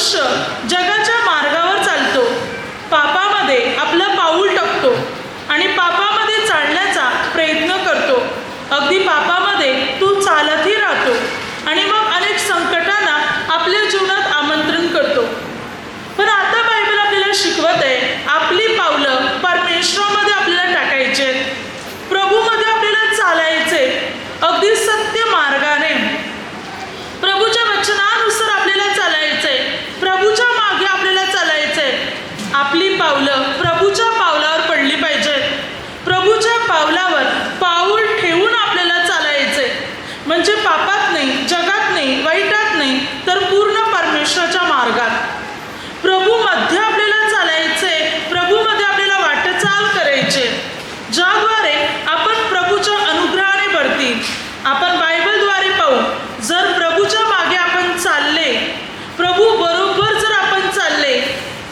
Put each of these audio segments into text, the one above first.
मनुष्य जगाच्या मार्गावर चालतो, पापामध्ये आपलं पाऊल टाकतो आणि पापामध्ये चालण्याचा प्रयत्न करतो. अगदी पापामध्ये तू चालतही राहतो आणि मग अनेक संकटांना आपल्या जीवनात आमंत्रण करतो. पण आता बायबल आपल्याला शिकवत आहे, आपली पावलं परमेश्वरामध्ये आपल्याला टाकायची आहेत, प्रभूमध्ये आपल्याला चालायचे, अगदी सत्य मार्गाने प्रभूच्या वचनानुसार आपल्याला चालायचंय, प्रभूच्या मागे आपल्याला चालायचंय. आपली पावलं प्रभूच्या पावलावर पडली पाहिजेत. प्रभूच्या पावलावर पाऊल ठेवून आपल्याला चालायचंय, म्हणजे पापात नाही, जगात नाही, वाईटात नाही, तर पूर्ण परमेश्वराच्या मार्गात प्रभूमध्ये आपल्याला चालायचंय. प्रभूमध्ये आपल्याला वाटचाल करायचे, ज्याद्वारे आपण प्रभूच्या अनुग्रहाने भरतील. आपण बायबलद्वारे पाहू, जर प्रभूच्या मागे आपण चालले, प्रभू बरोबर जर आपण चालले,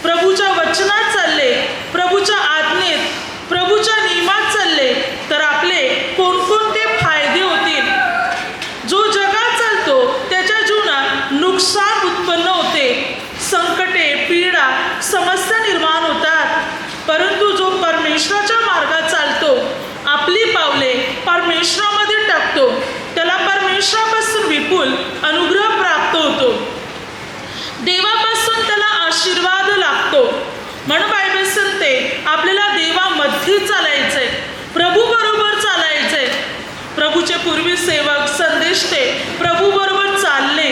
प्रभूच्या वचनात चालले, प्रभूच्या आज्ञेत, प्रभूच्या नियमात चालले, तर आपले कोणकोणते फायदे होतील. जो जगात चालतो त्याच्या जीवनात नुकसान उत्पन्न होते, संकटे, पीडा, समस्या निर्माण होतात. परंतु जो परमेश्वराच्या मार्गात चालतो, आपली पावले परमेश्वरामध्ये टाकतो, त्याला परमेश्वरापासून विपुल अनुग्रह प्राप्त होतो, देवापासून त्याला आशीर्वाद लागतो. म्हणून बायबल सांगते आपल्याला देवामध्ये चालायचंय, प्रभू बरोबर चालायचंय. प्रभूचे पूर्वी सेवक संदेष्टे प्रभू बरोबर चालले,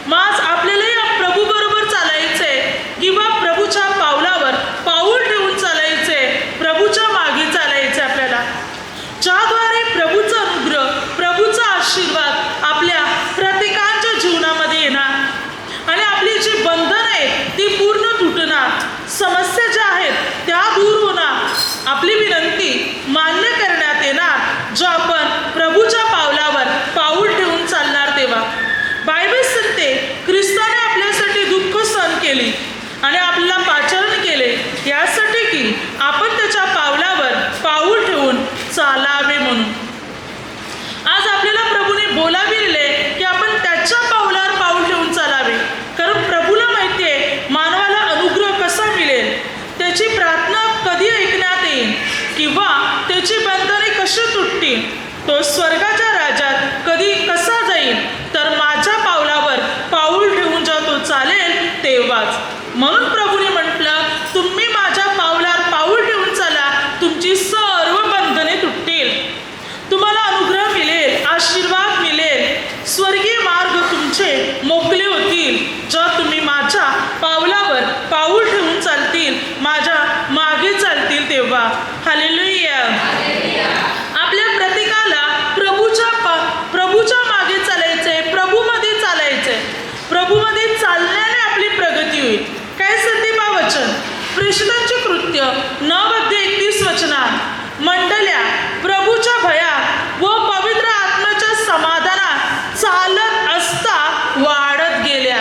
मग आपल्यालाही प्रभू बरोबर चालायचंय किंवा प्रभूच्या पावलावर पाऊल ठेवून चालायचंय, प्रभूच्या मागे चालायचंय आपल्याला, ज्याद्वारे प्रभूचा अनुग्रह, प्रभूचा आशीर्वाद आपल्या प्रत्येकाच्या जीवनामध्ये येणार आणि आपली जी बंधन आहेत ती पूर्ण तुटणार, समस्या ज्या आहेत त्या दूर होणार, आपली विनंती मान्य करण्यात येणार, जो आपण प्रभूच्या पावलावर पाऊल ठेवून चालणार तेव्हा. बायबल सांगते ख्रिस्ताने आपल्यासाठी दुःख सहन केली आणि आपल्याला पाचारण केले, यासाठी की आपण त्याच्या पावलावर पाऊल ठेवून चालावे म्हणून. आज आपल्याला प्रभूने बोलाविले की आपण त्याच्या पावलावर पाऊल ठेवून चालावे, कारण प्रभूला माहिती आहे मानवाला अनुग्रह कसा मिळेल, त्याची प्रार्थना कधी ऐकण्यात येईल किंवा त्याची बंधने कशी तुटतील, तो स्वर्गाच्या राज्यात कधी कसा जाईल, तर माझ्या पावलावर पाऊल ठेवून जेव्हा तो चालेल तेव्हाच. म्हणून प्रभूने म्हटलं, तुम्ही माझ्या पावलावर पाऊल ठेवून चाला, तुमची सर्व बंधने तुटतील, तुम्हाला अनुग्रह मिळेल, आशीर्वाद मिळेल, स्वर्गीय मार्ग तुमचे मोकळे होतील, जेव्हा तुम्ही माझ्या पावलावर पाऊल ठेवून चालतील, माझ्या मागे चालतील तेव्हा. हालेलुया. आपल्या प्रत्येकाला प्रभूच्या मागे चालायचंय, प्रभूमध्ये चालायचंय. प्रभूमध्ये चालण्याने आपली प्रगती होईल. काय सांगते पहा वचन, प्रेषितांचे कृत्य 9:31 वचनात, मंडल्या प्रभूच्या भयात व पवित्र आत्म्याच्या समाधानात चालत असता वाढत गेल्या.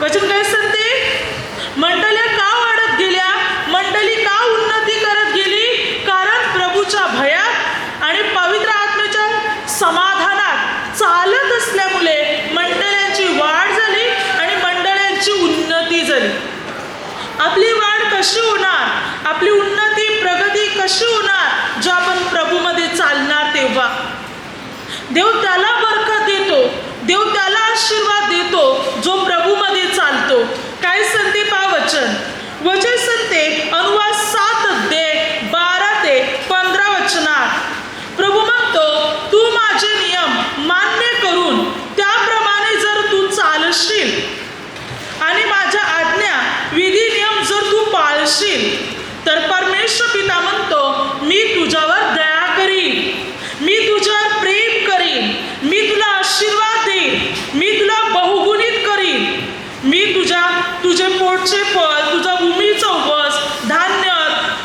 वचन काय सांगते, मंडल्या का वाढत गेल्या, मंडळी का उन्नती करत गेली, कारण प्रभूच्या भयात आणि पवित्र आत्म्याच्या समाधानात चालत असल्यामुळे मंडळांची वाढ झाली आणि मंडळांची उन्नती झाली. आपली वाढ कशी होणार, आपली उन्नती प्रगती कशी होणार, जो आपण प्रभूमध्ये चालणार तेव्हा. देव त्याला बरकत देतो, देव त्याला आशीर्वाद देतो जो प्रभूमध्ये चालतो. काय सांगते पहा वचन, वचन सांगते अनुवाद 7:12-15 वचनात, प्रभू म्हणतो तू माझे नियम मान्य करून त्याप्रमाणे जर तू चालशील आणि माझ्या आज्ञा विधी नियम जर तू पाळशील, तर परमेश्वर पिता म्हणतो मी तुझ्यावर दया करीन, मी तुझ्यावर प्रेम करीन, मी तुला आशीर्वाद देईन, मी तुला बहुगुणित करीन, मी तुझे पोटचे फळ, तुझा भूमीचा उपवास, धान्य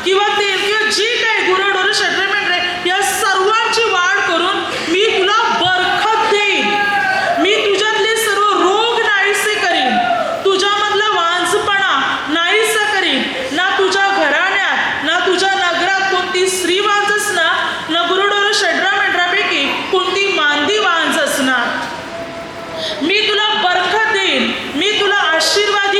किंवा तेल किंवा जी काही गुरंढोरं षड्रिमेंढरे या सर्वांची वाढ करून मी तुला बरकत देईन. मी तुझ्यातले सर्व रोग नाहीसे करीन, तुझ्यामधला वांझपणा नाहीसा करीन. ना तुझ्या घराण्यात ना तुझ्या नगरात कोणती स्त्री वांझ असणार, ना गुरंढोरं षड्रिमेंढरापैकी कोणती मांदी वांझ असणार. मी तुला बरकत देईन, मी तुला आशीर्वाद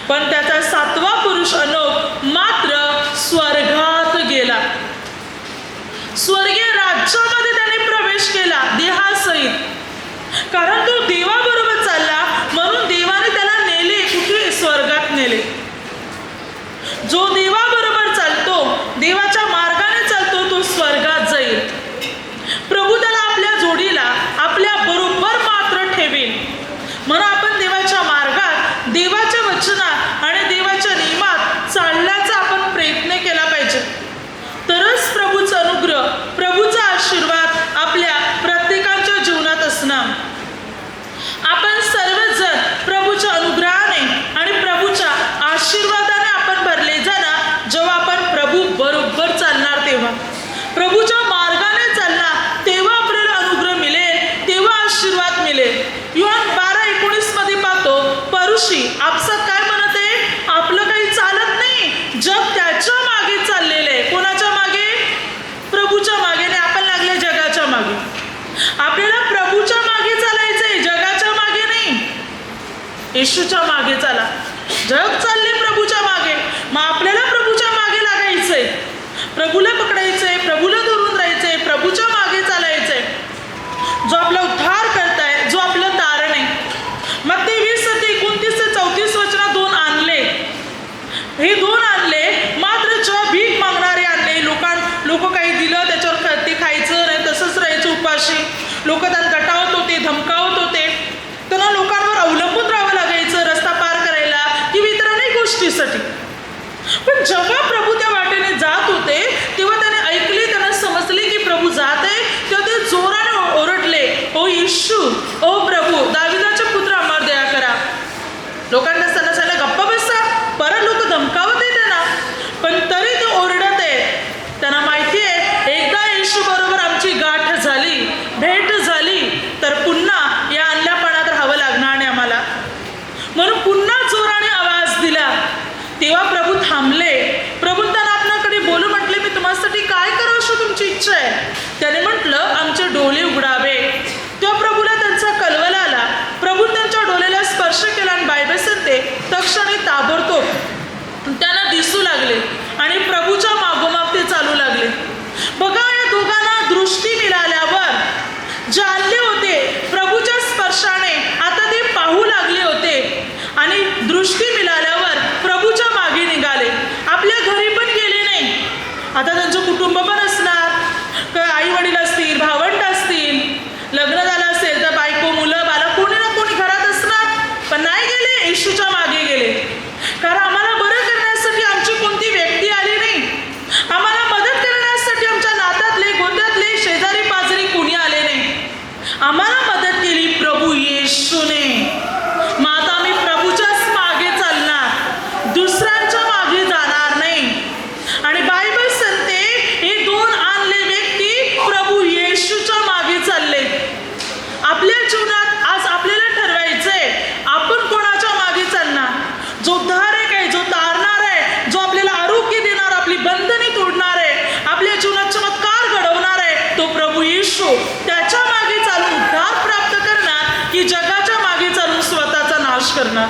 पण त्याचा 7वा पुरुष अनोक मात्र स्वर्गात गेला. स्वर्गीय राज्यामध्ये त्याने प्रवेश केला देहासहित. कारण तो देवाबरोबर चालला म्हणून देवाने त्याला नेले. कुठे? स्वर्गात नेले. जो देवाबरोबर चालतो, देवाच्या मार्गाने चालतो, तो स्वर्गात जाईल. प्रभू त्याला आपल्या जोडीला आपल्या बरोबर मात्र ठेवेल. म्हणून आपण देवाच्या मार्गात, देवाच्या वचनात आणि देवाच्या नियमात चालण्याचा आपण प्रयत्न केला पाहिजे. तरच प्रभूचा अनुग्रह, प्रभूचा आशीर्वाद आपल्या प्रत्येकाच्या जीवनात असणार. आपण सर्वजण प्रभूच्या अनुग्रहाने आणि प्रभूच्या आशीर्वादाने आपण भरले जाणार. जेव्हा आपण प्रभू बरोबर चालणार, तेव्हा प्रभूच्या मार्गाने चालणार, तेव्हा आपल्याला अनुग्रह मिळेल, तेव्हा आशीर्वाद मिळेल. योहान 12:19 मध्ये पाहतो, परुषी आपसात काय म्हणत आहे? आपलं काही चालत नाही, जग त्याच्या मागे चाललेलं आहे. कोणाच्या मागे? प्रभूच्या मागे. नाही, आपण लागले जगाच्या मागे. आपल्याला प्रभूच्या मागे चालायचंय, जगाच्या मागे नाही. येशूच्या मागे चाला. जग चालले प्रभूच्या मागे, मग आपल्याला प्रभूच्या मागे लागायचंय, प्रभूला पकडायचंय, प्रभूला धरून राहायचंय, प्रभूच्या मागे चालायचंय. जो आपला उद्धार करताय, जो आपलं तारण आहे. मग ते 20:29-34 वचनात 2 आणले. हे 2 आणले, मात्र जेव्हा भीक मागणारे आणले, लोक काही दिलं त्याच्यावर ते खायचं नाही, तसंच राहायचं उपाशी. लोक त्यांना गटावत होते, धमकावत होते. त्यांना लोकांवर अवलंबून राहावं लागायचं रस्ता पार करायला किंवा इतर अनेक गोष्टीसाठी. पण जेव्हा प्रभू त्या वाटेने जात होते, तेव्हा त्याने ऐकले, त्यांना समजले की प्रभू जात आहे. तेव्हा ते जोराने ओरडले, ओ येशू, ओ प्रभू, दाविदाचे पुत्र, आम्हावर दया करा. लोकांना सांगितलं गप्पा बसा. परत लोक धमकावत आहे त्यांना, पण तरी ते ओरडत आहे. त्यांना माहिती आहे, एकदा येशू बरोबर आमची गाठ झाली, भेट झाली, तर पुन्हा या आणल्यापणात राहावं लागणार नाही आम्हाला. म्हणून पुन्हा जोराने आवाज दिला. तेव्हा प्रभू थांबले. प्रभू त्यांना आपल्याकडे बोलू म्हटले, मी तुम्हासाठी काय करावं अशी तुमची इच्छा आहे? त्याने म्हटलं, आमचे डोळे उघडावे. तेव्हा प्रभूला त्यांचा कलवला आला. प्रभू त्यांच्या डोळ्याला स्पर्श केला आणि बायबल सांगते, तक्षणी ताबडतोब त्यांना दिसू लागले आणि प्रभूच्या मागोमाग ते चालू लागले. बघा, या दोघांना दृष्टी मिळाल्यावर जे आणले होते प्रभूच्या स्पर्शाने, आता ते पाहू लागले होते आणि दृष्टी मिळाल्यावर प्रभूच्या मागे निघाले. आपल्या घरी पण गेले नाही. आता त्यांचं कुटुंब पण असणार, आई वडील असतील, भावंड असतील, लग्न झालं असेल तर बायको, मुलं, बाला, कोणी ना कोणी घरात असणार. पण नाही गेले, येशूच्या मागे गेले. कारण आम्हाला बरं करण्यासाठी आमची कोणती व्यक्ती आली नाही. आम्हाला मदत करण्यासाठी आमच्या नात्यातले, गोत्यातले, शेजारी पाजारी कोणी आले नाही. आम्हाला मदत केली प्रभू येशूने. मग आता आम्ही प्रभूच्याच मागे चालणार, दुसऱ्यांच्या मागे जाणार नाही. आणि बायबल सांगते, हे 2 आणले व्यक्ती प्रभू येशूच्या मागे चालले. आपल्या जीवनात आज आपल्याला ठरवायचंय, आपण कोणाच्या मागे चालणार? जो उद्धारक आहे, जो तारणार आहे, जो आपल्याला आरोग्य देणार, आपली बंधने तोडणार आहे, आपल्या जीवनात चमत्कार घडवणार आहे, तो प्रभू येशू. त्याच्या मागे चालून उद्धार प्राप्त करणार की जगाच्या मागे चालून स्वतःचा नाश करणार?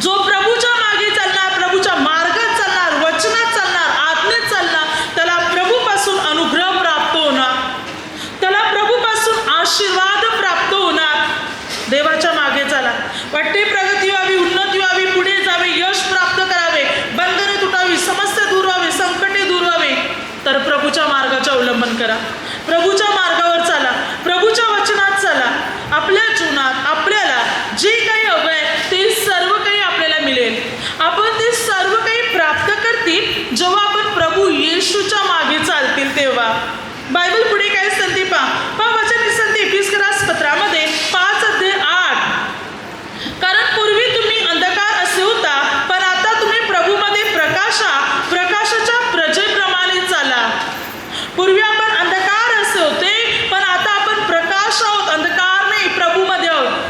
जो प्रभूच्या मागे चालणार, प्रभूच्या मार्गात चालणार, वचनात चालणार, आज्ञेत चालणार, त्याला प्रभूपासून अनुग्रह प्राप्त होणार, त्याला प्रभूपासून आशीर्वाद प्राप्त होणार. देवाच्या मागे चला. वाटते प्रगती व्हावी, उन्नती व्हावी, पुढे जावे, यश प्राप्त करावे, बंधने तुटावी, समस्या दूर व्हावे, संकटे दूर व्हावे, तर प्रभूच्या मार्गाचे अवलंबन करा. प्रभूच्या मार्गावर चाला, प्रभूच्या वचनात चाला. आपल्या जीवनात आपल्याला जे काही हवं आहे ते सर्व काही आपल्याला मिळेल. आपण ते सर्व काही प्राप्त करतील जेव्हा आपण प्रभू येशूच्या मागे चालतील तेव्हा. बायबल पुढे काय सांगते पहा वचन सांगते एफिसकरास पत्रामध्ये 5:8. कारण पूर्वी तुम्ही अंधकार असे होता, पण आता तुम्ही प्रभूमध्ये प्रकाशाच्या प्रजेप्रमाणे चाला. पूर्वी आपण अंधकार असे होते, पण आता आपण प्रकाश आहोत, अंधकार नाही, प्रभूमध्ये आहोत.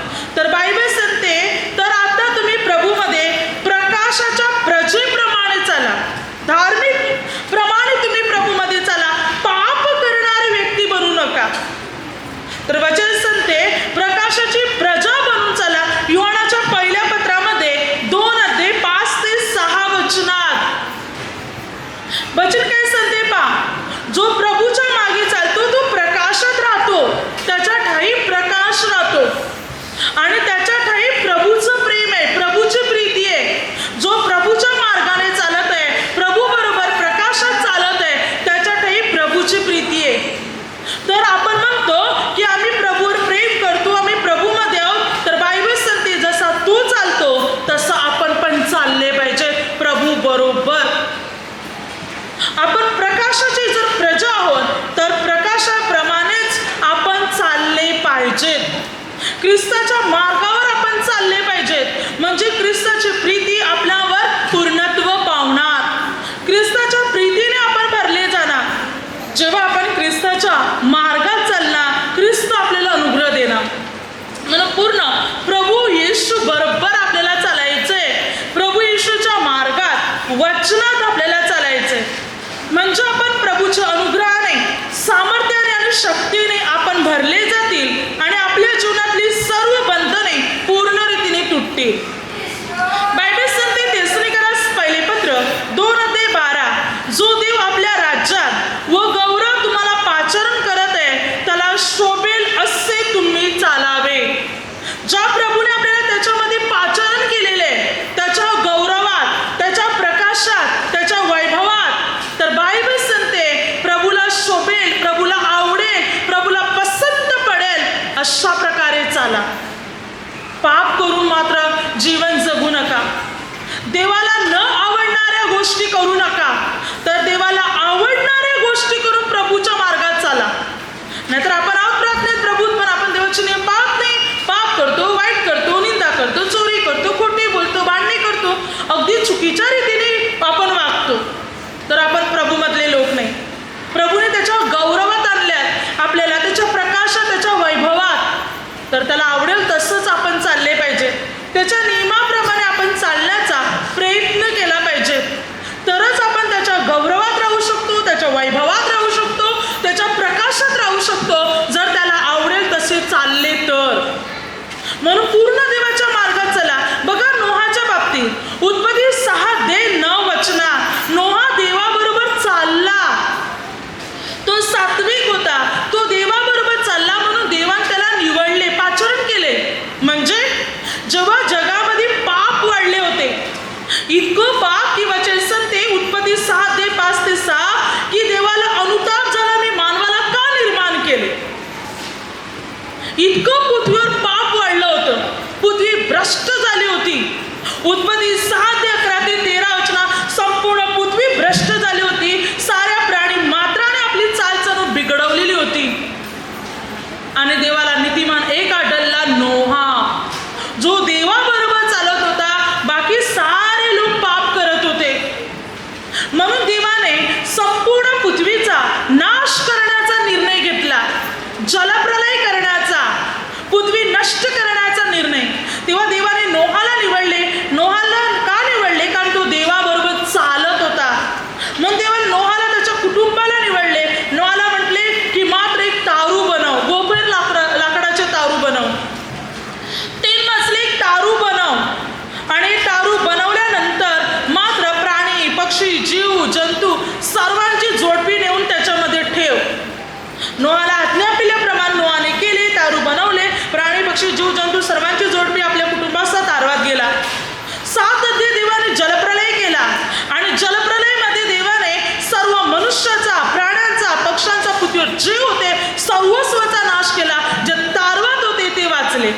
आणि त्याच्या ठाई प्रभूचं प्रेम आहे, प्रभूची प्रीती आहे. जो प्रभूच्या मार्गाने चालत आहे, प्रभू बरोबर प्रकाशात चालत आहे, त्याच्या ठाई प्रभूची प्रीती आहे. तर आपण म्हणतो की आम्ही प्रभूवर प्रेम करतो, आम्ही प्रभूमध्ये आहोत. तर बायबल सांगते जसा तू चालतो तसं आपण पण चालले पाहिजे प्रभू बरोबर. आपण प्रकाशाची जर प्रजा आहोत तर प्रकाशाप्रमाणेच आपण चालले पाहिजेत. ख्रिस्ताच्या मार्गावर आपण चालले पाहिजेत, म्हणजे ख्रिस्ताची प्रीती आपल्यावर पूर्णत्व पावणार. ख्रिस्ताच्या प्रीतीने आपण भरले जाणार. जेव्हा आपण ख्रिस्ताच्या मार्गात चालणार, ख्रिस्त आपल्याला अनुग्रह देणार. म्हणून पूर्ण प्रभू येशू बरोबर आपल्याला चालायचंय. प्रभू येशूच्या मार्गात, वचनात आपल्याला चालायचंय. म्हणजे आपण प्रभूच्या अनुग्रहाने, सामर्थ्याने आणि शक्तीने आपण भरले जातील आणि आपल्या जीवनातली सर्व बंधने पूर्ण रीतीने तुटतील. बायबल सांगते तेसनीकरास पहिले पत्र 2:12, जो देव आपल्या राज्यात व गौरव तुम्हाला पाचारण करत आहे त्याला शोभेल असे तुम्ही चालावे. ज्या प्रभूने आपल्याला त्याच्यामध्ये पाचारण केलेले आहे, त्याच्या गौरवात, त्याच्या प्रकाशात, त्याच्या वैभवात, तर बायबल सांगते प्रभूला शोभेल, प्रभूला आवडेल, प्रभूला पसंत पडेल अशा प्रकारे चाला. पाप करून मात्र जीवन जगू नका. देवाला न आवडणाऱ्या गोष्टी करू नका, तर देवाला आवडणाऱ्या गोष्टी करून प्रभूच्या मार्गात चाला. नाहीतर आपण आहोत प्रार्थनेत प्रभूत, पण आपण देवाचे नियम पाळत नाही. पाप करतो, वाईट करतो, निंदा करतो, चोरी करतो, खोटी बोलतो, भांडणी करतो, अगदी चुकीच्या रीतीने आपण वागतो. तर आपण प्रभूमधले लोक नाही. प्रभूने त्याच्या गौरवात आणल्यात आपल्याला, त्याच्या प्रकाशात, त्याच्या वैभवात. तर त्याला आवडेल तसंच आपण चालले पाहिजे. त्याच्या नियमाप्रमाणे आपण चालण्याचा प्रयत्न केला पाहिजे. तरच आपण त्याच्या गौरवात राहू शकतो, त्याच्या वैभवात राहू शकतो, त्याच्या प्रकाशात राहू शकतो, जर त्याला आवडेल तसे चालले तर. म्हणून पूर्ण देवाच्या मार्गात चला. बघा नोहाच्या बाबतीत उत्पत्ती 6:9 वचना, नोहा देवाबरोबर चालला. तो सात्विक होता, तो देवाबरोबर चालला म्हणून देवाने त्याला निवडले, पाचारण केले. म्हणजे जेव्हा जगामध्ये पाप वाढले होते, इतकं पाप की वचन सांगते उत्पत्ती 6:5-6 की देवाला अनुताप झाला, मी मानवाला का निर्माण केले. इतकं पृथ्वीवर पाप वाढलं होतं, पृथ्वी भ्रष्ट झाली होती. उत्पत्ती 6:11-13 वचना, संपूर्ण पृथ्वी भ्रष्ट झाली होती. साऱ्या प्राणी मात्राने आपली चालचाल बिघडवलेली होती. आणि देवाला नीतिमान एक आढळला, नोहा, जो देवाबरोबर चालत होता. बाकी सारे लोक पाप करत होते. म्हणून देवाने संपूर्ण पृथ्वीचा नाश करण्याचा निर्णय घेतला, जलप्रलय करण्याचा, पृथ्वी नष्ट करण्याचा निर्णय. तेव्हा देवाने नोहाला निवडले. नोहाला का निवडले? कारण तो देवाबरोबर चालत होता. म्हणून देवाने नोहाला त्याच्या कुटुंबाला निवडले. नोहाला म्हटले की मात्र एक तारू बनव, गोफेर लाकडाचे तारू बनव, 3 मजली एक तारू बनव. आणि तारू बनवल्यानंतर मात्र प्राणी, पक्षी, जीव, जंतू सर्वांची जोडपी नेऊन त्याच्यामध्ये ठेव. नोहाला आज्ञा दिल्याप्रमाणे नोहाने केले, तारू बनवले. प्राणी, पक्षी, जीव, जंतू सर्वांची जोडपी आपल्या कुटुंबासह तारवात गेला. 7 मध्ये देवाने जलप्रलय केला आणि जलप्रलयमध्ये देवाने सर्व मनुष्याचा, प्राण्यांचा, पक्ष्यांचा, पृथ्वीवर जे होते सर्वस्वचा नाश केला. जे तारवात होते ते वाचले.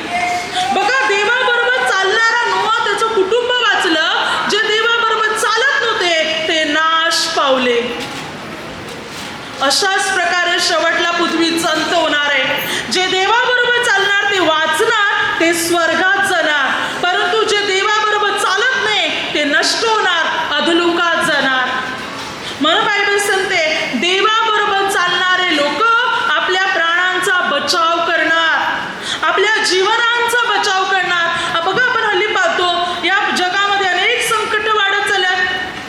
बघा देवाबरोबर चालणारा नोहा, त्याचं कुटुंब वाचलं. जे देवाबरोबर चालत नव्हते ते नाश पावले. अशाच प्रकारे शेवटला पृथ्वीचा अंत होणार आहे. जे देवाबरोबर चालणार ते वाचणार, ते स्वर्गात जाणार. परंतु जे देवाबरोबर चालत नाही ते नष्ट होणार, अधोलोकात जाणार. म्हणून बायबल सांगते देवाबरोबर चालणारे लोक आपल्या प्राणांचा बचाव करणार, आपल्या जीवनांचा बचाव करणार. बघा आपण हल्ली पाहतो या जगामध्ये अनेक संकट वाढत चालल्यात.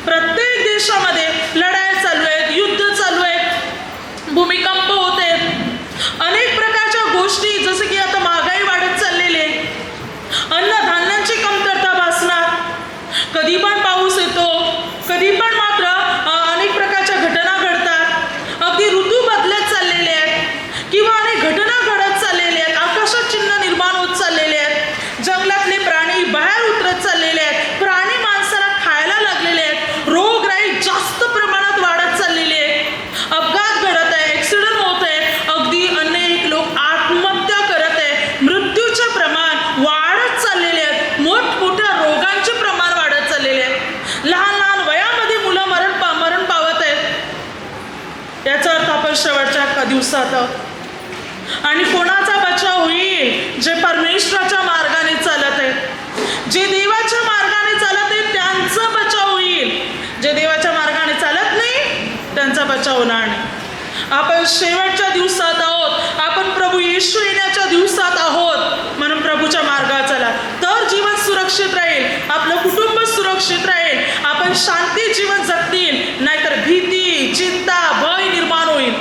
प्रत्येक देशामध्ये लढाई चालू आहेत, युद्ध चालू आहेत, भूमिकंप होत आहेत, दिवसात आहोत. आणि कोणाचा बचाव होईल? जे परमेश्वराच्या मार्गाने चालत आहेत, जे देवाच्या मार्गाने चालत आहेत त्यांचा बचाव होईल. जे देवाच्या मार्गाने चालत नाही त्यांचा बचाव होणार नाही. आपण शेवटच्या दिवसात आहोत, आपण प्रभू येशू येण्याच्या दिवसात आहोत. म्हणून प्रभूच्या मार्गावर चला, तर जीवन सुरक्षित राहील, आपलं कुटुंब सुरक्षित राहील, आपण शांती जीवन जगतील. नाहीतर भीती, चिंता, भय निर्माण होईल.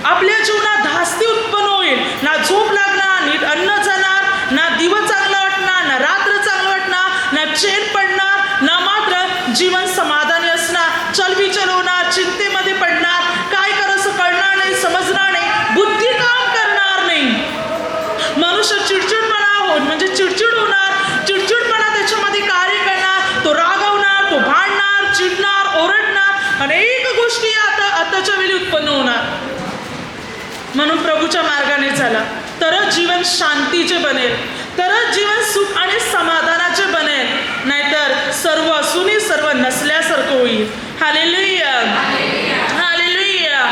आपल्या जीवनात धास्ती उत्पन्न होईल. ना झोप लागणार, नीट अन्न जाणार, ना दिवस चांगला वाटणार, ना रात्र चांगलं वाटणार, ना चैन पडणार, ना मात्र जीवन समाधानी असणार. चलबिचल होणार, चिंतेमध्ये पडणार, काय करायचं कळणार नाही, समजणार नाही, बुद्धी काम करणार नाही. मनुष्य चिडचिडपणा म्हणजे चिडचिड होणार, चिडचिडपणा त्याच्यामध्ये कार्य करणार, तो रागवणार, तो भांडणार, चिडणार, ओरडणार, अनेक गोष्टी आताच्या वेळी उत्पन्न होणार. म्हणून प्रभूच्या मार्गाने चला, तरच जीवन शांतीचे बनेल, तरच जीवन सुख आणि समाधानाचे बनेल. नाहीतर सर्व असूनही सर्व नसल्यासारखं होईल. Hallelujah, hallelujah.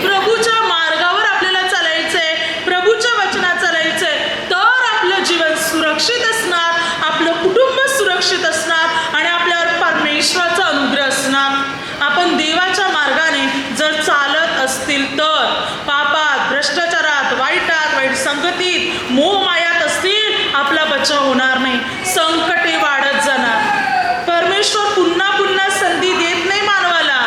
प्रभूच्या मार्गावर आपल्याला चालायचंय, प्रभूच्या वचनात चालायचंय, तर आपलं जीवन सुरक्षित असणार, आपलं कुटुंब सुरक्षित असणार आणि आपल्यावर परमेश्वराचा अनुग्रह असणार. आपण देवाच्या मार्गाने जर चालत असतील तर पापात, भ्रष्टाचारात, वाईट संगतीत, मोहमायात असतील, आपला बचाव होणार नाही. संकटे वाढत जाणार. परमेश्वर पुन्हा पुन्हा संधी देत नाही मानवाला.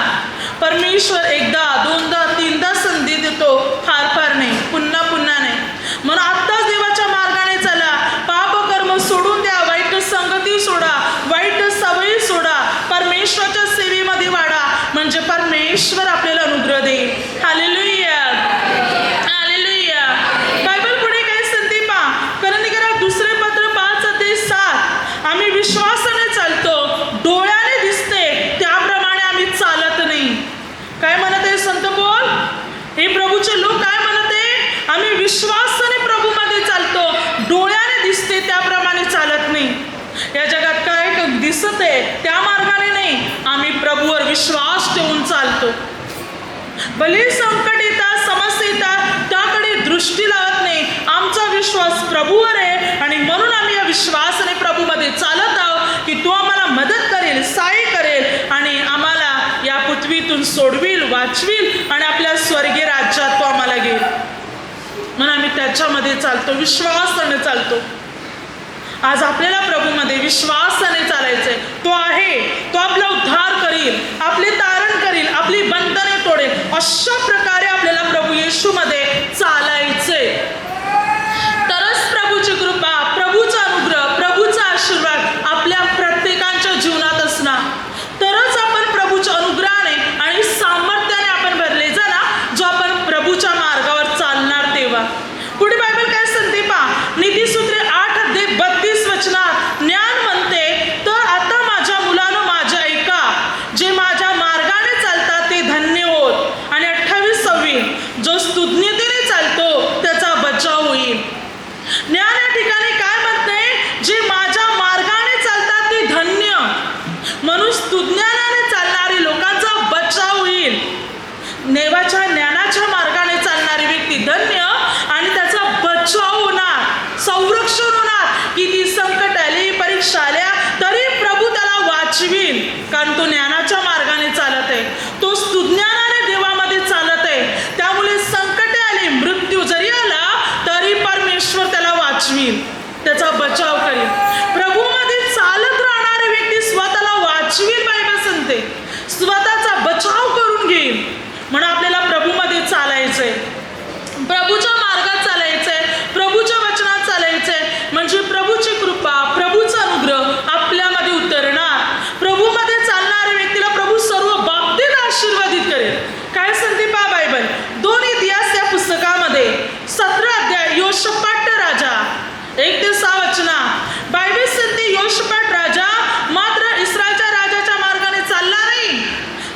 परमेश्वर एकदा, दोनदा, तीनदा संधी देतो, फार फार नाही, पुन्हा पुन्हा नाही. म्हणून आत्ताच देवाच्या मार्गाने चला, पाप कर्म सोडून द्या, वाईट संगती सोडा, वाईट सवयी सोडा, परमेश्वराच्या सेवेमध्ये वाढा, म्हणजे परमेश्वर आपल्याला अनुग्रह देईल. Hallelujah, hallelujah. बायबल पुढे काय सांगते पहा, करंदीकरा दुसरे पत्र 5:7. आम्ही विश्वासाने चालतो, डोळ्याने दिसते त्याप्रमाणे आम्ही चालत नाही. काय म्हणत आहे संत बोल? हे प्रभूचे लोक काय म्हणत आहे? आम्ही विश्वासाने प्रभूमध्ये चालतो, डोळ्याने दिसते त्याप्रमाणे चालत नाही. या जगात काय दिसत आहे त्या मार्गाने नाही, आम्ही प्रभूवर विश्वास ठेवून चालतो. भले संकट येतात, समस्या येतात, त्याकडे दृष्टी लावत नाही. आमचा विश्वास प्रभूवर आहे आणि म्हणून आम्ही या विश्वासाने प्रभूमध्ये चालत आहोत की तो आम्हाला मदत करेल, सहाय्य करेल आणि आम्हाला या पृथ्वीतून सोडविल, वाचविल आणि आपल्या स्वर्गीय राज्यात तो आम्हाला घेईल. म्हणून आम्ही त्याच्यामध्ये चालतो, विश्वासाने चालतो. आज आपल्याला प्रभूमध्ये विश्वासाने चालायचंय. तो आहे, तो आपला उद्धार करील, आपले तारण करील, आपली बंधने तोडेल. अशा प्रकारे आपल्याला प्रभू येशूमध्ये चालायचंय. तरच प्रभूची कृपा, प्रभूचा अनुग्रह, प्रभूचा आशीर्वाद आपल्या प्रत्येकाच्या जीवनात असणार. तरच आपण प्रभूच्या अनुग्रहाने आणि सामर्थ्याने आपण भरले जाणार, जो आपण प्रभूच्या मार्गावर चालणार तेव्हा. पुढे बायबल काय सांगते पहा, नीतिसूत्रे 8:32 वचनात ज्ञान म्हणते, तर आता माझ्या मुलांनो माझ्या ऐका, जे माझ्या मार्गाने चालतात ते धन्य होत. आणि 28:26, जो स्तुज्ञतेने चालतो त्याचा बचाव होईल. ज्ञान या ठिकाणी काय म्हणते? जे माझ्या मार्गाने चालतात ते धन्य. म्हणून स्तुज्ञानाने चालणारी लोकांचा बचाव होईल. देवाच्या ज्ञानाच्या मार्गाने चालणारी व्यक्ती धन्य आणि त्याचा बचाव होणार, संरक्षण होणार. किती संकट आले, परीक्षा आल्या, तरी प्रभू त्याला वाचवील, कारण तो ज्ञानाच्या मार्गाने चालत आहे, तो स्तुज्ञानाने देवामध्ये चालत आहे. त्यामुळे संकटे आले, मृत्यू जरी आला तरी परमेश्वर त्याला वाचवील, त्याचा बचाव करेल. प्रभूमध्ये चालत राहणारी व्यक्ती स्वतःला वाचवील. बायबल सांगते स्वतःचा बचाव करून घेईल. म्हणून आपल्याला प्रभूमध्ये चालायचंय, प्रभूच्या मार्गात चालायचंय, प्रभूच्या वचनात चालायचंय, म्हणजे प्रभूची कृपा, प्रभूचा अनुग्रह आपल्यामध्ये उतरणार. प्रभूमध्ये चालणाऱ्या व्यक्तीला प्रभू सर्व बाबतीत आशीर्वादित करेल. काय सांगते पहा बायबल, 2 इतिहास या पुस्तकामध्ये 17 अध्याय, योशपाट राजा 1-6 वचना. बायबल सांगते योशपाट राजा मात्र इस्रायलच्या राजाच्या मार्गाने चालला नाही,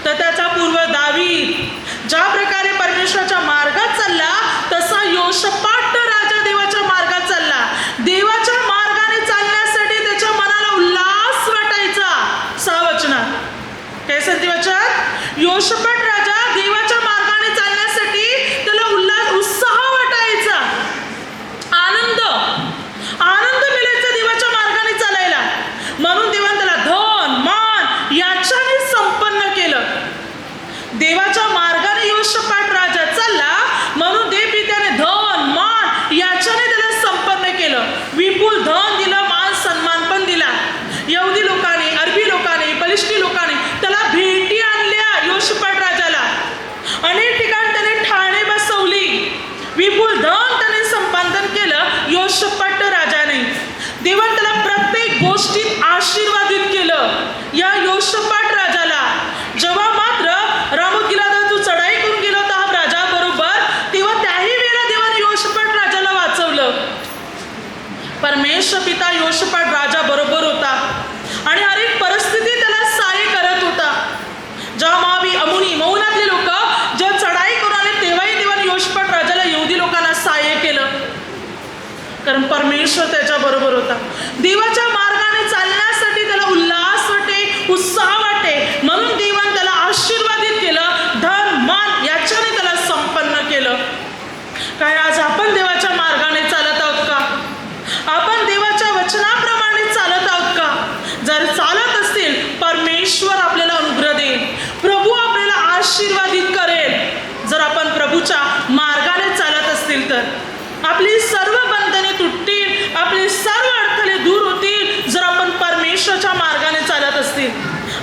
तर त्याचा पूर्व दावीद ज्या प्रकारे परमेश्वराच्या मार्गात चालला, तसा योशपाट राजा देवाच्या मार्गात चालला. देवाच्या मार्गाने चालण्यासाठी त्याच्या मनाला उल्हास वाटायचा. 6 वचनात काय सांगते वचन? योशपाट राजा देवाच्या मार्गाने चालण्यासाठी त्याला उल्हास देवाने त्याला प्रत्येक गोष्टीत आशीर्वादित केलं. या योशपाट राजाला जेव्हा मात्र रामोतगिलादातून चढाई करून गेला होता हा राजा बरोबर, तेव्हा त्याही वेळेला देवाने योशपाट राजाला वाचवलं. परमेश्वर पिता योशपाट राजा बरोबर होता आणि हर एक परिस्थिती त्याला सहाय्य करत होता. जेव्हा मोआबी, अमोनी, मौनातले लोक जेव्हा चढाई करून आले तेव्हाही देवाने योशपाट राजाला यहुदी लोकांना सहाय्य केलं, कारण परमेश्वर त्याच्या बरोबर होता. देवाच्या मार्गाने चालण्यासाठी त्याला उल्हास वाटे, उत्साह वाटे, म्हणून देवाने त्याला आशीर्वादित केलं, धन मान याच्याने त्याला संपन्न केलं. काय आज आपण देवाच्या मार्गाने चालत आहोत का? आपण देवाच्या वचनाप्रमाणे चालत आहोत का? जर चालत असतील, परमेश्वर आपल्याला अनुग्रह देईल, प्रभू आपल्याला आशीर्वादित करेल. जर आपण प्रभूच्या मार्गाने चालत असतील तर आपली सर्व बंधने तुटतील, आपले सर्व अडथळे दूर होतील. जर आपण परमेश्वराच्या मार्गाने चालत असतील,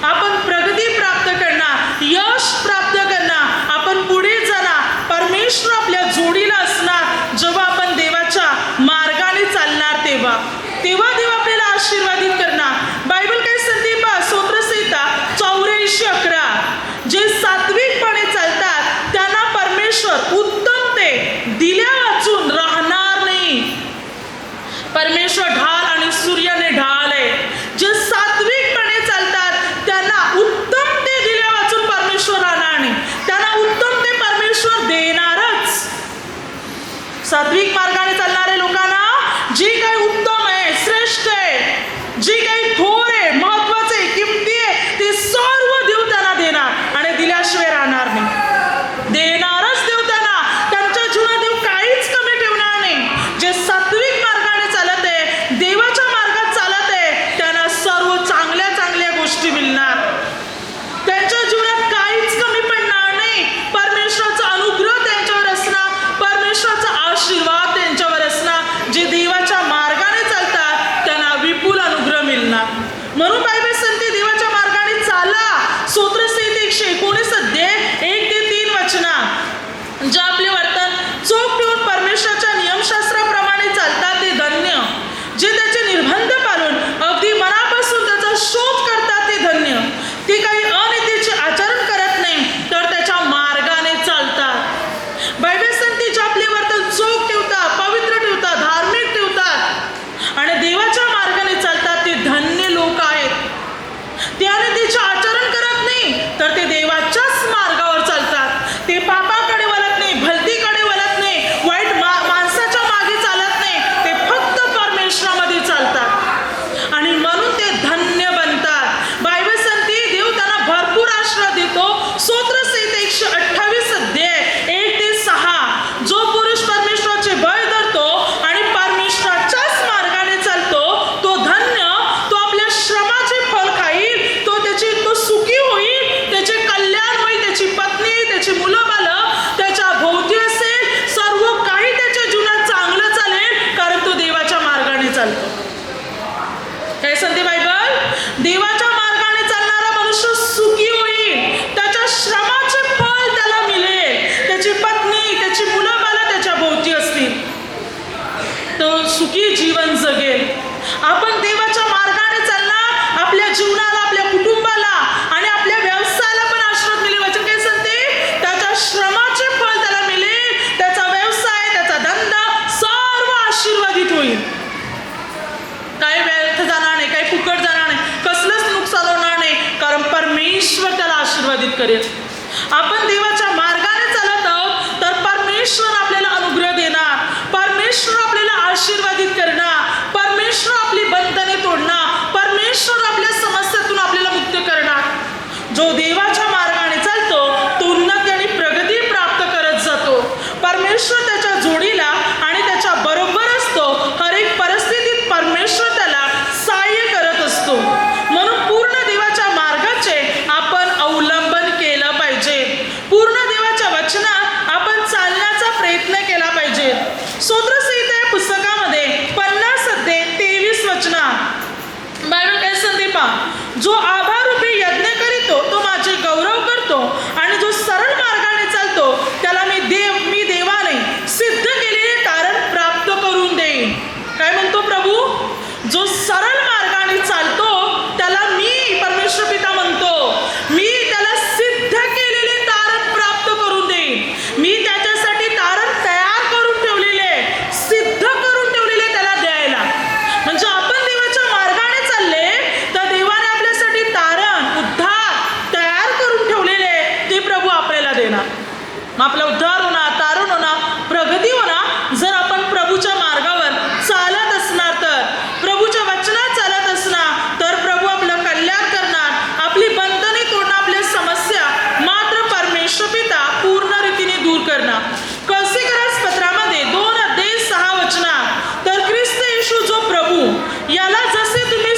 आपण प्रगती प्राप्त करणार, यश प्राप्त करणार, आपण पुढे जाणार, परमेश्वर आपल्या जोडीला असणार. जेव्हा आपण देवाच्या मार्गाने चालणार तेव्हा देव आपल्याला आशीर्वादित करणार. बायबल काय सांगते पहा, स्तोत्रसंहिता 84:11, जे सात्विकपणे चालतात त्यांना परमेश्वर उत्तम ते दिल्या वाचून राहणार नाही. परमेश्वर ढाल आणि सूर्याने ढाल आहे. जे सात्विकपणे चालतात त्यांना उत्तम ते दिल्या वाचून परमेश्वर राहणार नाही, त्यांना उत्तम ते परमेश्वर देणारच. सात्विक मार्गाने चालणाऱ्या लोकांना जे काही उत्तम आहे, श्रेष्ठ आहे, जे काही थोर आहे, महत्वाचे आहे, किमती आहे, ते सर्व देव त्यांना देणार आणि दिल्याशिवाय राहणार नाही. देणारच देव त्यांना, त्यांच्या जीवनात देव काहीच कमी ठेवणार नाही. जे सात्विक मार्गाने चालत आहे, देवाच्या मार्गात चालत आहे, त्यांना सर्व चांगल्या चांगल्या गोष्टी मिळणार. त्यांच्या जीवनात काहीच कमी पडणार नाही. परमेश्वराचा अनुग्रह त्यांच्यावर असणार, परमेश्वराचा आशीर्वाद त्यांच्यावर असणार. जे देवाच्या मार्गाने चालतात त्यांना विपुल अनुग्रह मिळणार. म्हणून बायबल सांगते देवाच्या मार्गाने चाला. स्तोत्रसंहिता 119 अध्याय 1-3 वचनात, जे आपले वर्तन चोख ठेवून परमेश्वराच्या नियमशास्त्राप्रमाणे चालतात ते धन्य. जे त्याचे निर्बंध पाळून अगदी मनापासून त्याचा शोध करतात ते धन्य. ते काही अनितीचे आचरण करत नाही, तर त्याच्या मार्गाने चालतात. बायबल सांगते जे आपले वर्तन चोख ठेवतात, पवित्र ठेवतात, धार्मिक ठेवतात आणि देवाच्या मार्गाने चालतात ते धन्य लोक आहेत. ते अनितीचे आचरण करत नाही, तर ते देवाच्याच मार्गावर चालतात. ते पापाकडे वळत नाही, भलतीकडे वळत नाही, वाईट माणसाच्या मागे चालत नाही, ते फक्त परमेश्वरामध्ये चालतात आणि म्हणून ते धन्य बनतात. बायबल सांगते देव त्यांना भरपूर आशीर्वाद देतो. स्तोत्रसंहिता 128 अध्याय 1-6, जो पुरुष परमेश्वराचे भय धरतो आणि परमेश्वराच्याच मार्गाने चालतो तो धन्य. तो आपल्या श्रमाचे फल खाईल, तो सुखी होईल, त्याचे कल्याण होईल, त्याची पत्नी, त्याची मुलं बालं त्याच्या भोवती असेल, सर्व काही त्याच्या जीवनात चांगलं चालेल, कारण तो देवाच्या मार्गाने चालतो. काय सांगते बायबल? देवाच्या मार्गाने चालणारा मनुष्य सुखी होईल, त्याच्या श्रमाचे फल त्याला मिळेल, त्याची पत्नी, त्याची मुलं बालं त्याच्या भोवती असतील, तो सुखी जीवन जगेल. आपण देवाच्या मार्गाने चालणार, आपल्या जीवनाला, आपल्या कुटुंबाला आणि आपल्या व्यवसायाला पण आशीर्वाद मिळेल. वचन काय सांगते? त्याच्या श्रमाचे फल त्याला मिळेल, त्याचा व्यवसाय, त्याचा धंदा सर्व आशीर्वादित होईल. काही व्यर्थ जाणार नाही, काही फुकट जाणार नाही, कसलंच नुकसान होणार नाही, कारण परमेश्वर त्याला आशीर्वादित करेल. आपण देवाच्या मार्गाने चालत आहोत तर परमेश्वर आपल्याला अनुग्रह देणार, परमेश्वर आपल्याला आशीर्वादित करणार, परमेश्वर आपली बंधने तोडणार, परमेश्वर आपल्या समस्यातून आपल्याला मुक्त करणार. जो देवाच्या मार्गाने चालतो तो उन्नती आणि प्रगती प्राप्त करत जातो. परमेश्वर त्याच्या जोडीला आणि त्याच्या बरोबर असतो. हर एक परिस्थितीत परमेश्वर त्याला सहाय्य करत असतो. म्हणून पूर्ण देवाच्या मार्गाचे आपण अवलंबन केलं पाहिजे. पूर्ण देवाच्या वचनात आपण चालण्याचा प्रयत्न केला पाहिजे. स्तोत्रसंहिता या पुस्तकामध्ये 50 अध्याय 23 वचनात बायबल काय सांगते पहा, जो आभारूपी यज्ञ करीतो तो माझे गौरव करतो आणि जो सरळ मार्गाने चालतो त्याला मी देवाने सिद्ध केलेले कारण प्राप्त करून देईन. काय म्हणतो प्रभू? जो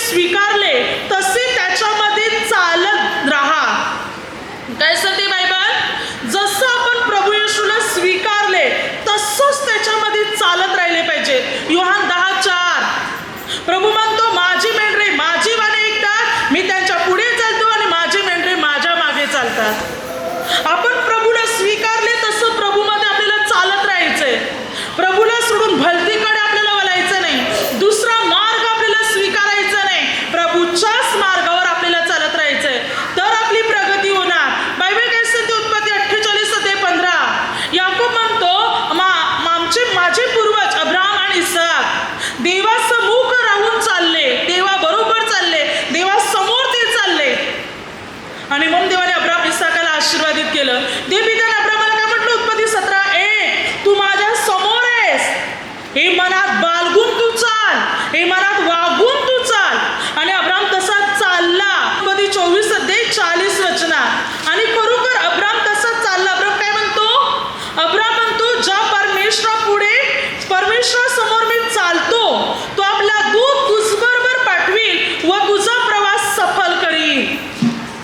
स्वीकारले तसे त्याच्यामध्ये चालत राहा. काय सांगते बायबल? जसं आपण प्रभू येशूला स्वीकारले तसंच त्याच्यामध्ये चालत राहिले पाहिजे. योहान 10:4 प्रभू म्हणतो, माझी मेंढरे माझी वाणी ऐकतात, मी त्यांच्या पुढे चालतो आणि माझे मेंढरे माझ्या मागे चालतात. आपण प्रभूला स्वीकारले तसं प्रभूमध्ये आपल्याला चालत राहायचंय. प्रभूला सोडून भलतीकडे आपल्याला वळायचं नाही. दुसरा मार्ग आपल्याला स्वीकारायचा नाही. प्रभूच्याच मार्गावर आपल्याला चालत राहायचंय, तर आपली प्रगती होणार. बायबल काय सांगते? उत्पत्ती 48:15 याकूब म्हणतो, माझे पूर्वज अब्राहम आणि इसहाक देवासमोर राहून चालले, देवाबरोबर चालले, देवासमोर ते चालले. आणि म्हणून देवाने अब्राहम इसहाकाला आशीर्वादित केलं. देवपित्याने अब्राहमाला काय म्हटलं? उत्पत्ती 17:1 तू माझ्या समोर आहेस, हे मनात बाळगून तू चाल, हे मनात वागून तू चाल. आणि अब्राहम तसा चालला. उत्पत्ती 24:40 आणि खरोखर अब्राहम तसा चालला. अब्राहम काय म्हणतो? अब्राहम म्हणतो, ज्या परमेश्वरासमोर मी चालतो तो आपला दूत तुझबरोबर पाठवील व तुझा प्रवास सफल करील.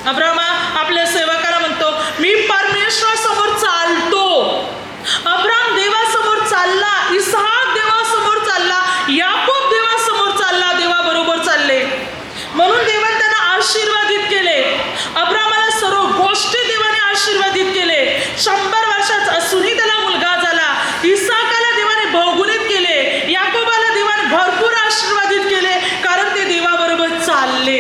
अब्राहम आपल्या सेवकाला म्हणतो, मी परमेश्वरासमोर चालतो. अब्राहम देवासमोर चालला, इसहाक देवासमोर चालला, याकूब देवासमोर चालला, देवाबरोबर चालले. म्हणून देवाने त्यांना आशीर्वादित केले. अब्राहमाला सर्व गोष्टी देवाने आशीर्वादित केले. 100 वर्षाचा असूनही त्याला मुलगा झाला. इसहाकाला देवाने बहुगुणित केले. याकोबाला देवाने भरपूर आशीर्वादित केले, कारण ते देवाबरोबर चालले.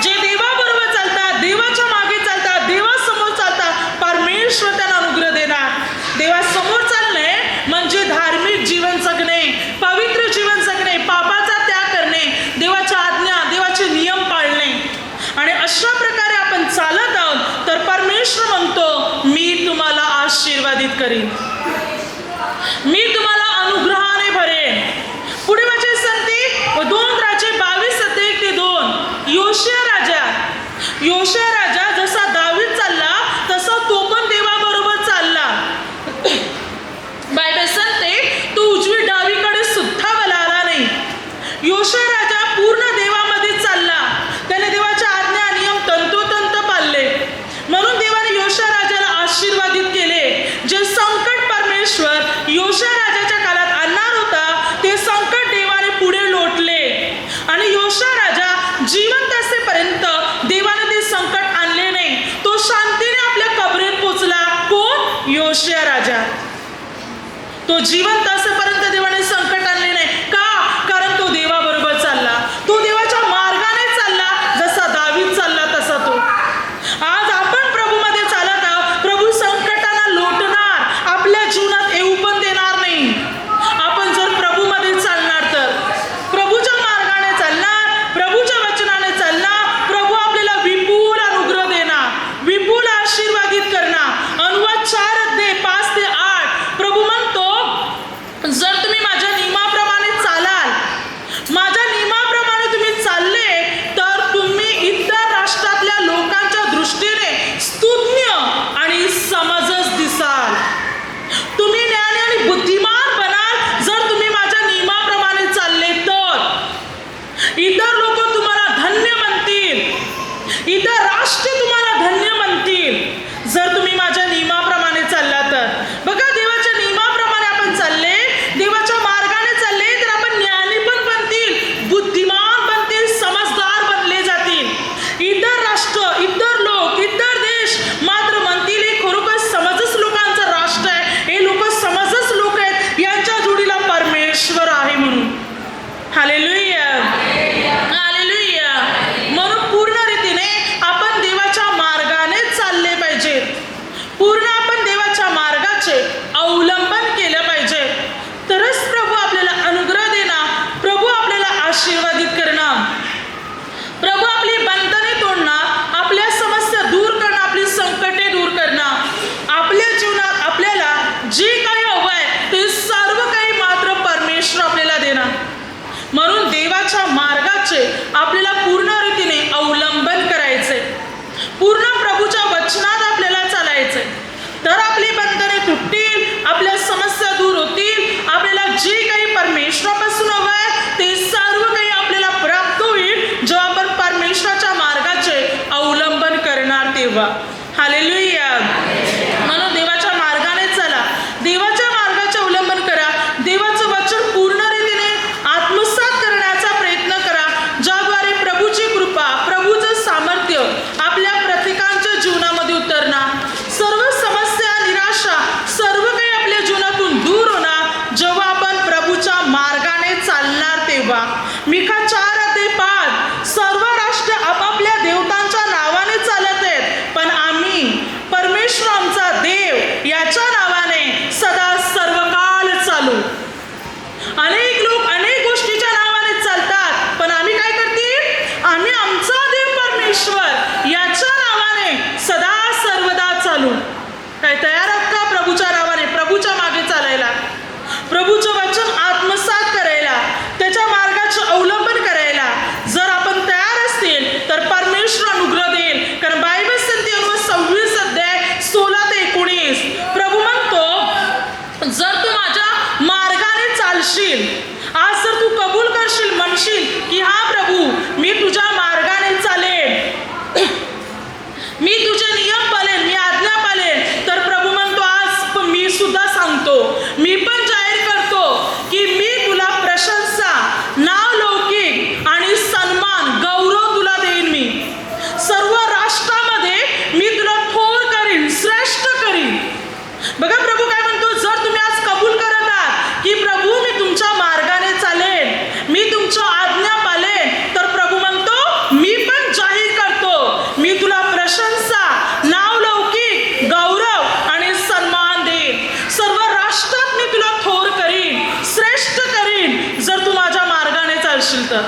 जे देवाबरोबर चालतात, देवाच्या मागे चालतात, देवासमोर चालतात, परमेश्वर त्यांना अनुग्रह देणार. देवासमोर चालणे म्हणजे धार्मिक जीवन जगणे, पवित्र जीवन जगणे, पापाचा त्याग करणे, देवाच्या आज्ञा, देवाचे नियम पाळणे. आणि अशा प्रकारे आपण चालत आहोत तर परमेश्वर म्हणतो, मी तुम्हाला आशीर्वादित करीन, मी तुम्हाला अनुग्रहाने भरेन. पुढे वचन सांगते 2 राजे 22:1-2 योशिया राजा जसा दावीद चालला तसा तो पण देवाबरोबर चालला. बायबल सांगते तो उजवी डावीकडे सुद्धा वळाला नाही. योशिया राजा पूर्ण देवामध्ये चालला. त्याने देवाच्या आज्ञा नियम तंतोतंत पाळले. म्हणून देवाने योशिया राजाला आशीर्वादित केले. जे संकट परमेश्वर योशिया राजाच्या काळात आणणार होता ते संकट देवाने पुढे लोटले. आणि योशिया राजा जिवंत असेपर्यंत देवाने ते संकट आणले नाही. तो शांतीने आपल्या कबरेत पोचला. कोण? योशिया राजा. तो जिवंत असेपर्यंत देवाने संकट आणले नाही. का? कारण तो देवाबरोबर चालला, तो देवाच्या मार्गाने चालला. जसा दावीद चालला तसा तो. आज आपण प्रभूमध्ये चालत आहोत. प्रभू संकटांना लोटणार, आपल्या जीवनात येऊ पण देणार नाही. आपण जर प्रभूमध्ये चालणार तर, प्रभूच्या मार्गाने चालणार, प्रभूच्या वचनाने चालणार, प्रभू आपल्याला विपुल अनुग्रह देणार, विपुल आशीर्वादित करणार. अनुवाद 4:5-8 प्रभू म्हणतो, जर तुम्ही माझ्या नियमाप्रमाणे चालाल, माझ्या नियमाप्रमाणे तुम्ही चालले तर तुम्ही इतर राष्ट्रातल्या लोकांच्या दृष्टीने स्तुत्य आणि समजस दिसाल. तुम्ही ज्ञानी आणि बुद्धिमान बनाल जर तुम्ही माझ्या नियमाप्रमाणे चालले तर. इतर लोक तुम्हाला धन्य म्हणतील, इतर राष्ट्र तुम्हाला धन्य म्हणतील जर तुम्ही माझ्या नियमाप्रमाणे चालला तर. बघा, देवाच्या नियमाप्रमाणे आपण चालले, देवाच्या मार्गाने चालले तर आपण ज्ञानी पण बनतील, बुद्धिमान बनतील, समजदार बनले जातील. इतर राष्ट्र, इतर लोक, इतर देश मात्र म्हणतील हे खरोखर समजच लोकांचं राष्ट्र आहे, हे लोक समजच लोक आहेत, यांच्या जोडीला परमेश्वर आहे म्हणून. Hallelujah, hallelujah. म्हणून पूर्ण रीतीने आपण देवाच्या मार्गाने चालले पाहिजे. पूर्ण आपण देवाच्या मार्गाचे अवलंबन केलं पाहिजे, तरच प्रभू आपल्याला अनुग्रह देणार, प्रभू आपल्याला आशीर्वादित करणार, प्रभू आपली बंधने तोडणार, आपल्या समस्या दूर करणार, आपली संकटे दूर करणार. आपल्या जीवनात आपल्याला जे काही हवं आहे ते सर्व काही मात्र परमेश्वर आपल्याला देणार. म्हणून देवाच्या मार्गाचे आपल्याला पूर्ण रीतीने अवलंबन करायचे, पूर्ण प्रभूच्या वचनात आपल्याला चालायचे, तर आपली बंधने तुटतील, आपल्या समस्या दूर होतील, आपल्याला जे काही परमेश्वरापासून हवं आहे ते सर्व काही आपल्याला प्राप्त मिका 4:5 सर्व राष्ट्र आपापल्या देवतांच्या नावाने चालत आहेत, पण आम्ही परमेश्वर आमचा देव याच्या नावाने सदा सर्वकाळ चालू. अनेक लोक अनेक गोष्टीच्या नावाने चालतात, पण आम्ही काय करतील? आम्ही आमचा देव परमेश्वर याच्या नावाने सदा सर्वदा चालू. काय तयार आहात का प्रभूच्या नावाने, प्रभूच्या मागे चालायला, प्रभूचं वचन आत्मसात करायला, त्याच्या मार्गाचे अवलंबन करायला? जर आपण तयार असतील तर परमेश्वर अनुग्रह देईल. कारण बायबल सांगते 26 अध्याय 16 ते 19 प्रभू म्हणतो, जर तू माझ्या मार्गाने चालशील, आज जर तू कबूल करशील, म्हणशील की हा प्रभू मी तुझ्या मार्गाने चालेन, मी तुझे नियम पालेन, मी आज्ञा पालेन, तर प्रभू म्हणतो आज मी सुद्धा सांगतो, मी पण जाहीर करतो की मी तुला प्रशंसा, नाव लौकिक आणि सन्मान, गौरव तुला देईन. मी सर्व राष्ट्रामध्ये मी तुला थोर करीन, श्रेष्ठ करीन. बघा प्रभू काय म्हणतो, जर तुम्ही आज कबूल करत आहात की प्रभू मी तुमच्या मार्गाने चालेन, मी तुमच्या आज्ञा पालेन, तर प्रभू म्हणतो मी पण जाहीर करतो, मी तुला प्रशंसा, नाव लौकिक, गौरव आणि सन्मान देईन. सर्व राष्ट्रात मी तुला थोर करीन, श्रेष्ठ करीन, जर तू माझ्या मार्गाने चालशील तर.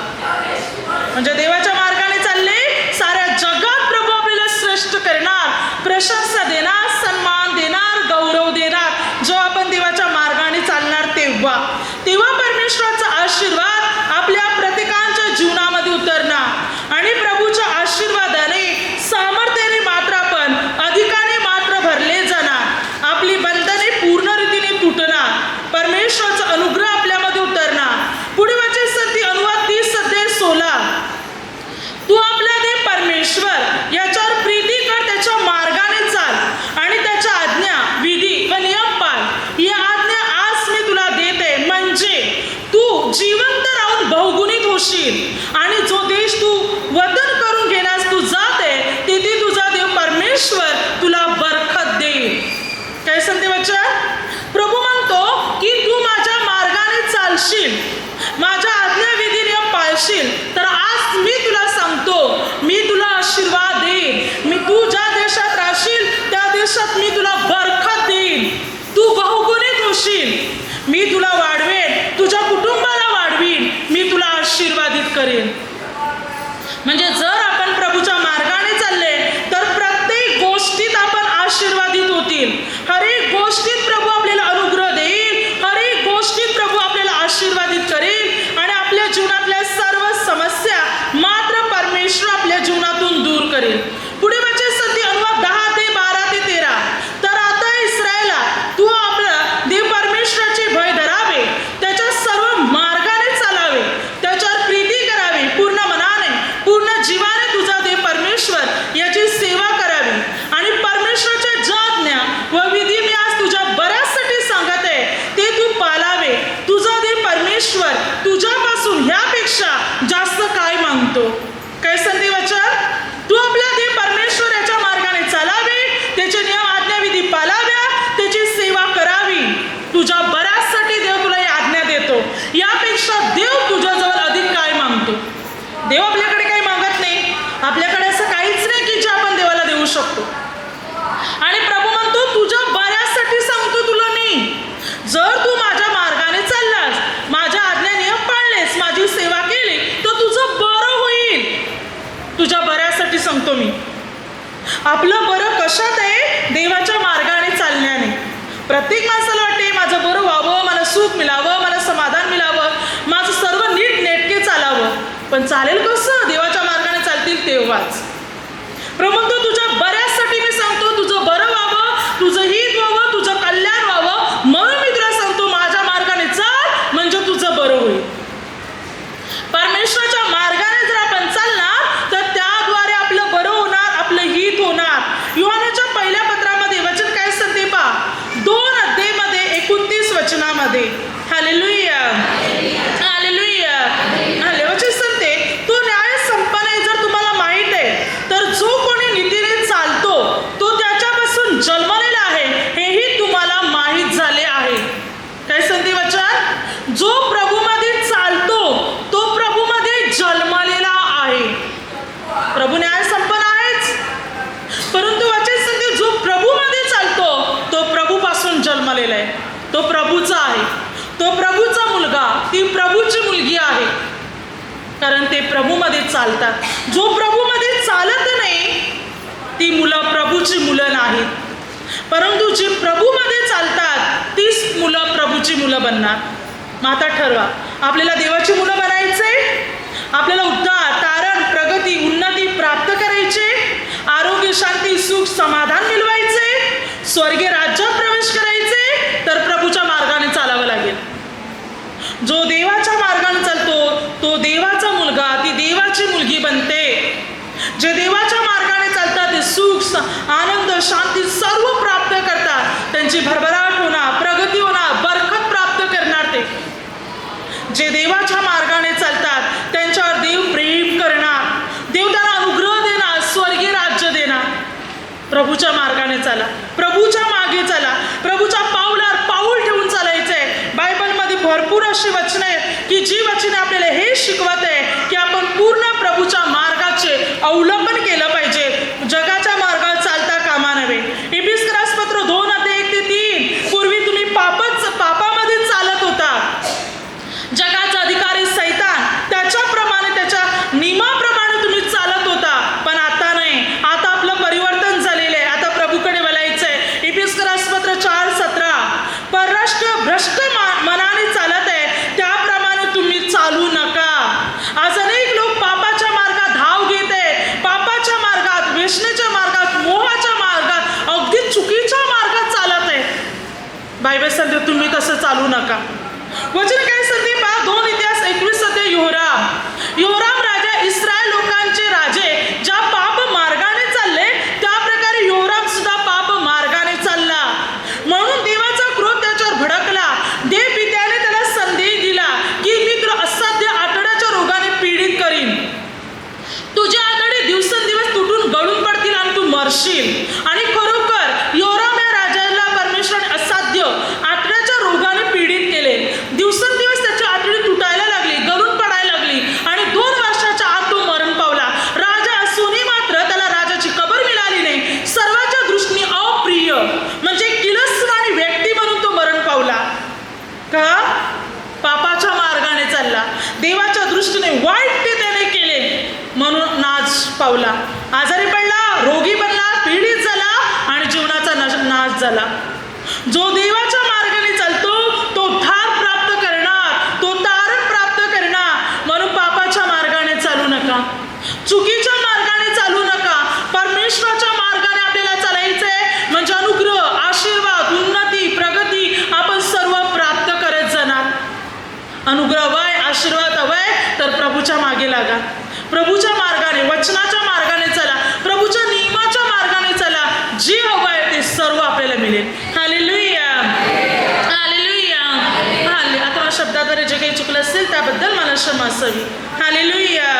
म्हणजे देवाच्या मार्गाने चालले, साऱ्या जगात प्रभू आपल्याला श्रेष्ठ करणार, प्रशंसा देणार, सन्मान देणार, गौरव देणार, जेव्हा आपण देवाच्या मार्गाने चालणार तेव्हा परमेश्वराचा आशीर्वाद आपल्या प्रत्येकाच्या जीवनामध्ये उतरणार. आणि प्रभूच्या आशीर्वादाने, सामर्थ्याने मात्र आपण अधिकाने मात्र भरले जाणार, आपली बंधने पूर्ण रीतीने तुटणार, परमेश्वराचा अनुग्रह आपल्यामध्ये उतरणार. पुढे वाचन संधी अनुवाद 30:16 तू आपला देव परमेश्वर याच्यावर प्रीती कर, त्याच्या मार्गाने चाल आणि त्याच्या आज्ञा, विधी व नियम पाळ. या आज्ञा आज मी तुला देते, म्हणजे तू जिवंत राहून बहुगुणित होशील आणि जो देश तू वतन करून घेण्यास तू जाते तिथे तुझा देव परमेश्वर तुला बरकत देईल. काय सांगते वचन? प्रभू म्हणतो की तू माझ्या मार्गाने चालशील, माझ्या आज्ञा, विधी, नियम पाळशील, तर आज मी तुला सांगतो, मी तुला आशीर्वाद देईन. मी तू ज्या देशात राहशील त्या देशात मी तुला बरकत देईन, तू बहुगुणित होशील, मी तुला वाढवेन, तुझ्या कुटुंबाला वाढवीन, मी तुला आशीर्वादित करेन. म्हणजे जर आपण प्रभूच्या मार्गाने चालले तर प्रत्येक गोष्टीत आपण आशीर्वादित होतील. हर एक गोष्टीत प्रभू आपल्याला अनुग्रह देईल, हर एक गोष्टीत प्रभू आपल्याला आशीर्वादित करेल आणि आपल्या जीवनातल्या सर्व समस्या मात्र परमेश्वर आपल्या जीवनातून दूर करेल. पुढे वाचन संधी अनुवाद 10:12-13 तर आता इस्रायला तू आपला देव परमेश्वराचे भय धरावे, त्याच्या सर्व मार्गाने चालावे, त्याच्यावर प्रीती करावी, पूर्ण मनाने, पूर्ण जीवाने तुझा देव परमेश्वर याची सेवा करावी आणि परमेश्वराच्या ज्या आज्ञा व विधी मी आज तुझ्या बऱ्याचसाठी सांगत आहे ते तू पालावे. तुझा देव परमेश्वर तुझ्यापासून ह्यापेक्षा जास्त काय मागतो? काय संधी वचन? तू आपला देव परमेश्वर याच्या मार्गाने चालावे, त्याचे नियम, आज्ञा, विधी पालाव्या, त्याची सेवा करावी. तुझ्या बऱ्याचसाठी देव तुला ही आज्ञा देतो. यापेक्षा देव तुझ्याजवळ अधिक काय मागतो? देव आपल्याकडे काही मागत नाही, आपल्याकडे असं काहीच नाही की जे आपण देवाला देऊ शकतो. आणि प्रभू म्हणतो तुझ्या बऱ्याचसाठी सांगतो तुला मी, जर तू माझ्या मार्गाने चाललास, माझ्या आज्ञा, नियम पाळलेस, माझी सेवा केली तर तुझं बरं होईल. तुझ्या बऱ्यासाठी सांगतो मी. आपलं बरं कशात आहे? देवाच्या मार्गाने चालण्याने. प्रत्येक माणसाला वाटते माझं बरं व्हावं, मला सुख मिळावं, मला समाधान मिळावं, माझं सर्व नीट नेटके चालावं. पण चालेल कसं? देवाच्या मार्गाने चालतील तेव्हाच. प्रभू म्हणतो तुझ्या बऱ्याचसाठी मी सांगतो, तुझं बरं व्हावं, तुझं हित व्हावं, तुझं कल्याण व्हावं, म्हणून मी तुला सांगतो माझ्या मार्गाने चाल, म्हणजे तुझं बरं होईल. परमेश्वराच्या मार्गाने जर आपण चालणार तर त्याद्वारे आपलं बरं होणार, आपलं हित होणार. योहानाच्या पहिल्या पत्रामध्ये वचन काय सांगते पहा, 2:29 वचनामध्ये. हालेलुया, हालेलुया, हाले वचन सांगते तो न्याय संपन्न जर तुम्हाला माहित आहे तर जो कोणी नीतीने चालतो प्रभूचा आहे, तो प्रभूचा मुलगा, ती प्रभूची मुलगी आहे, कारण ते प्रभूमध्ये चालतात. जो प्रभूमध्ये चालत नाही ती मुलं प्रभूची मुलं नाहीत, परंतु जी प्रभूमध्ये चालतात तीच मुलं प्रभूची मुलं बनणार. मग आता ठरवा, आपल्याला देवाची मुलं बनायचे, आपल्याला उद्धार, तारण, प्रगती, उन्नती प्राप्त करायचे, आरोग्य, शांती, सुख, समाधान मिळवायचे, स्वर्गीय राज्यात प्रवेश करायचे, तर प्रभूच्या मार्गाने चालावं लागेल. जो देवाच्या मार्गाने चालतो तो देवाचा मुलगा, ती देवाची मुलगी बनते. जे देवाच्या मार्गाने चालतात ते सुख, आनंद, शांती सर्व प्राप्त करतात. त्यांची भरभराट होणार, प्रगती होणार, बरकत प्राप्त करणार. ते जे देवाच्या मार्गाने चालतात त्यांच्यावर देव प्रेम करणार, देव त्यांना अनुग्रह देणार, स्वर्गीय राज्य देणार. प्रभूच्या मार्गाने चाला, प्रभूच्या मागे चाला, प्रभूच्या पावलावर पाऊल ठेवून चालायचंय. बायबलमध्ये भरपूर अशी वचने आहेत की जी वचने आपल्याला हे शिकवत आहे की आपण पूर्ण प्रभूच्या मार्गाचे अवलंबन केलं पाहिजे, जगाच्या मार्गावर चालता कामा नये. इफिसियन्स पत्र 2:1-3, पूर्वी तुम्ही पापामध्ये चालत होता, जगाचा अधिकारी सैतान त्याच्याप्रमाणे, त्याच्या नियमाप्रमाणे तुम्ही चालत होता, पण आता नाही. आता आपलं परिवर्तन झालेलं आहे, आता प्रभूकडे वळायचंय. इफिसियन्स पत्र 4:17, परराष्ट्र भ्रष्ट मनाने चालत आहे त्याप्रमाणे तुम्ही चालू नका. आज अनेक लोक पापाच्या मार्गात धाव घेत आहे, पापाच्या मार्गात, व्यसनेच्या मार्गात, मोहाच्या मार्गात, अगदी चुकीच्या मार्गात चालत आहे. बायबल सांगते तुम्ही तसं चालू नका. वचन काय सांगते पहा, 2 इतिहास 21 योराम राजा, इस्रायल लोकांचे राजे ज्या पाप मार्गाने चालले त्या प्रकारे योराम सुद्धा पाप मार्गाने चालला. म्हणून देवाचा क्रोध त्याच्यावर भडकला. देव पित्याने त्याला संदेश दिला की मी तुला असाध्य आतड्याच्या रोगाने पीडित करीन, तुझे आतडे दिवसेंदिवस तुटून गळून पडतील आणि तू मरशील. आणि खरोखर योराम या राजाला परमेश्वराने असाध्य आतड्याच्या रोगाने पीडित केले. दिवसेंदिवस त्याची आतडी तुटायला लागली, गळून पडायला लागली आणि 2 वर्षाच्या आत तो मरण पावला. राजा असूनही मात्र त्याला राजाची कबर मिळाली नाही. सर्वांच्या दृष्टीने अप्रिय म्हणजे किलसवाणी व्यक्ती म्हणून तो मरण पावला. का? पापाच्या मार्गाने चालला, देवाच्या दृष्टीने वाईट ते त्याने केले म्हणून नाश पावला, आजारी पडला, रोगी बनला, पीडित झाला आणि जीवनाचा नाश झाला. जो देवाच्या मार्गाने चालतो तो उद्धार प्राप्त करणार, तो तारण प्राप्त करणार. म्हणून पापाच्या मार्गाने चालू नका, चुकीच्या मार्गाने चालू नका. परमेश्वराच्या मार्गाने आपल्याला चालायचंय, म्हणजे अनुग्रह, आशीर्वाद, उन्नती, प्रगती आपण सर्व प्राप्त करत जाणार. अनुग्रह हवाय, आशीर्वाद हवाय तर प्रभूच्या मागे लागा, प्रभूच्या मार्गाने, वचनाच्या मार्गाने चला, प्रभूच्या नियमाच्या मार्गाने चला. जे हवंय ते सर्व आपल्याला मिळेल. हालेलुया, हालेलुया, हाले. आता शब्दाद्वारे जे काही चुकलं असेल त्याबद्दल मला क्षमा असावी. हालेलुया.